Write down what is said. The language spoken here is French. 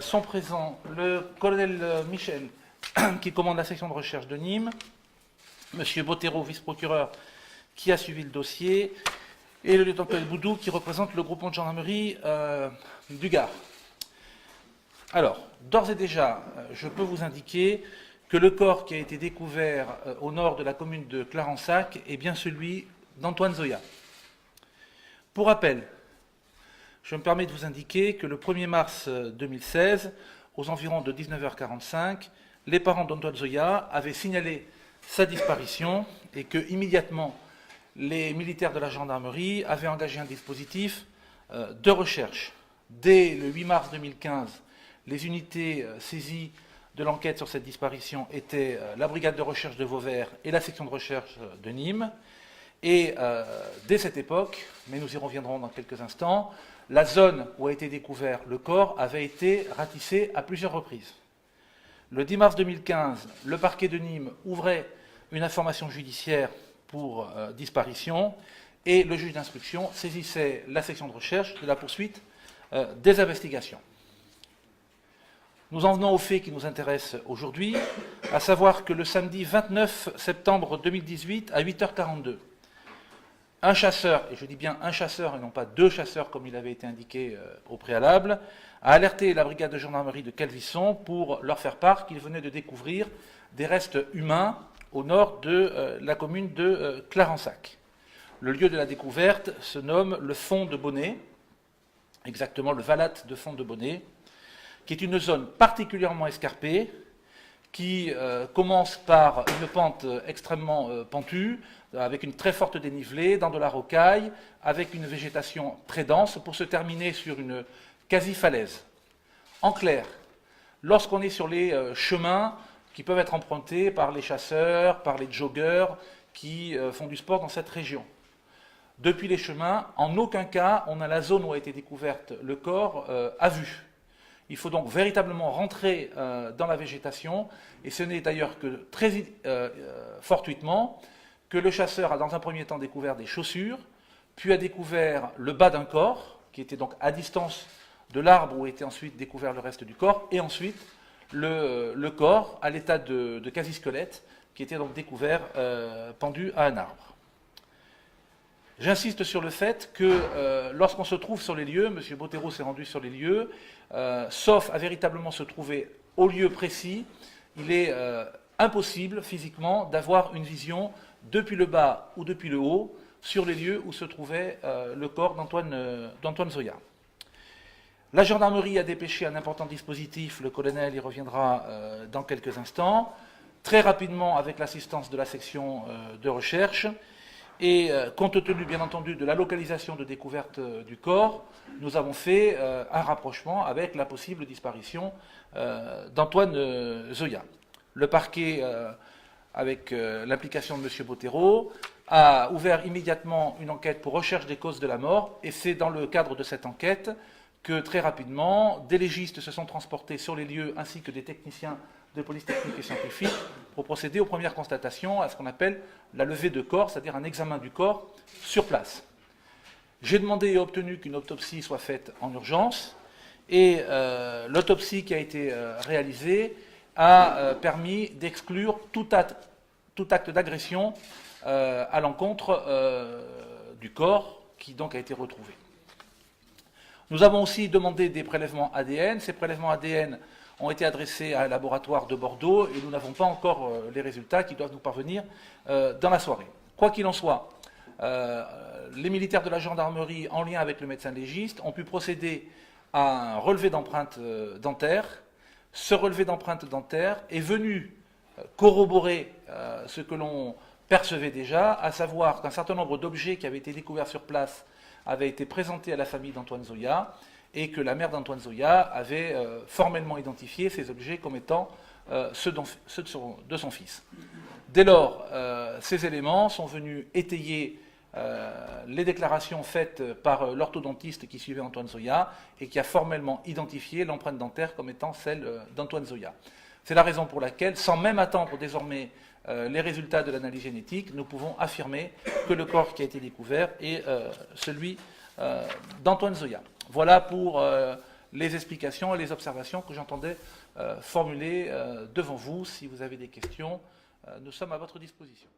sont présents le colonel Michel, qui commande la section de recherche de Nîmes, M. Bottero, vice-procureur, qui a suivi le dossier, et le lieutenant-colonel Boudou, qui représente le groupement de gendarmerie du Gard. Alors, d'ores et déjà, je peux vous indiquer que le corps qui a été découvert au nord de la commune de Clarensac est bien celui d'Antoine Zoya. Pour rappel, je me permets de vous indiquer que le 1er mars 2016, aux environs de 19h45, les parents d'Antoine Zoya avaient signalé sa disparition et que, immédiatement, les militaires de la gendarmerie avaient engagé un dispositif de recherche. Dès le 8 mars 2015, les unités saisies de l'enquête sur cette disparition étaient la brigade de recherche de Vauvert et la section de recherche de Nîmes. Et dès cette époque, mais nous y reviendrons dans quelques instants, la zone où a été découvert le corps avait été ratissée à plusieurs reprises. Le 10 mars 2015, le parquet de Nîmes ouvrait une information judiciaire pour disparition et le juge d'instruction saisissait la section de recherche de la poursuite des investigations. Nous en venons aux faits qui nous intéressent aujourd'hui, à savoir que le samedi 29 septembre 2018, à 8h42, un chasseur, et je dis bien un chasseur et non pas deux chasseurs comme il avait été indiqué au préalable, a alerté la brigade de gendarmerie de Calvisson pour leur faire part qu'il venait de découvrir des restes humains au nord de la commune de Clarensac. Le lieu de la découverte se nomme le Fond de Bonnet, exactement le Valat de Fond de Bonnet, qui est une zone particulièrement escarpée, qui commence par une pente extrêmement pentue, avec une très forte dénivelée, dans de la rocaille, avec une végétation très dense, pour se terminer sur une quasi-falaise. En clair, lorsqu'on est sur les chemins qui peuvent être empruntés par les chasseurs, par les joggeurs qui font du sport dans cette région, depuis les chemins, en aucun cas on a la zone où a été découverte le corps à vue. Il faut donc véritablement rentrer dans la végétation, et ce n'est d'ailleurs que très fortuitement que le chasseur a dans un premier temps découvert des chaussures, puis a découvert le bas d'un corps, qui était donc à distance de l'arbre où était ensuite découvert le reste du corps, et ensuite le corps à l'état de quasi-squelette, qui était donc découvert pendu à un arbre. J'insiste sur le fait que lorsqu'on se trouve sur les lieux, M. Bottero s'est rendu sur les lieux, sauf à véritablement se trouver au lieu précis, il est impossible physiquement d'avoir une vision depuis le bas ou depuis le haut sur les lieux où se trouvait le corps d'Antoine Zoya. La gendarmerie a dépêché un important dispositif, le colonel y reviendra dans quelques instants, très rapidement avec l'assistance de la section de recherche, et compte tenu bien entendu de la localisation de découverte du corps, nous avons fait un rapprochement avec la possible disparition d'Antoine Zoya. Le parquet, avec l'implication de M. Bottero, a ouvert immédiatement une enquête pour recherche des causes de la mort, et c'est dans le cadre de cette enquête que très rapidement, des légistes se sont transportés sur les lieux ainsi que des techniciens de police technique et scientifique pour procéder aux premières constatations, à ce qu'on appelle la levée de corps, c'est-à-dire un examen du corps sur place. J'ai demandé et obtenu qu'une autopsie soit faite en urgence, et l'autopsie qui a été réalisée a permis d'exclure tout acte d'agression à l'encontre du corps qui donc a été retrouvé. Nous avons aussi demandé des prélèvements ADN. Ces prélèvements ADN ont été adressés à un laboratoire de Bordeaux et nous n'avons pas encore les résultats qui doivent nous parvenir dans la soirée. Quoi qu'il en soit, les militaires de la gendarmerie, en lien avec le médecin légiste, ont pu procéder à un relevé d'empreintes dentaires. Ce relevé d'empreintes dentaires est venu corroborer ce que l'on percevait déjà, à savoir qu'un certain nombre d'objets qui avaient été découverts sur place avaient été présentés à la famille d'Antoine Zoya, et que la mère d'Antoine Zoya avait formellement identifié ces objets comme étant ceux de son fils. Dès lors, ces éléments sont venus étayer les déclarations faites par l'orthodontiste qui suivait Antoine Zoya et qui a formellement identifié l'empreinte dentaire comme étant celle d'Antoine Zoya. C'est la raison pour laquelle, sans même attendre désormais les résultats de l'analyse génétique, nous pouvons affirmer que le corps qui a été découvert est celui d'Antoine Zoya. Voilà pour les explications et les observations que j'entendais formuler devant vous. Si vous avez des questions, nous sommes à votre disposition.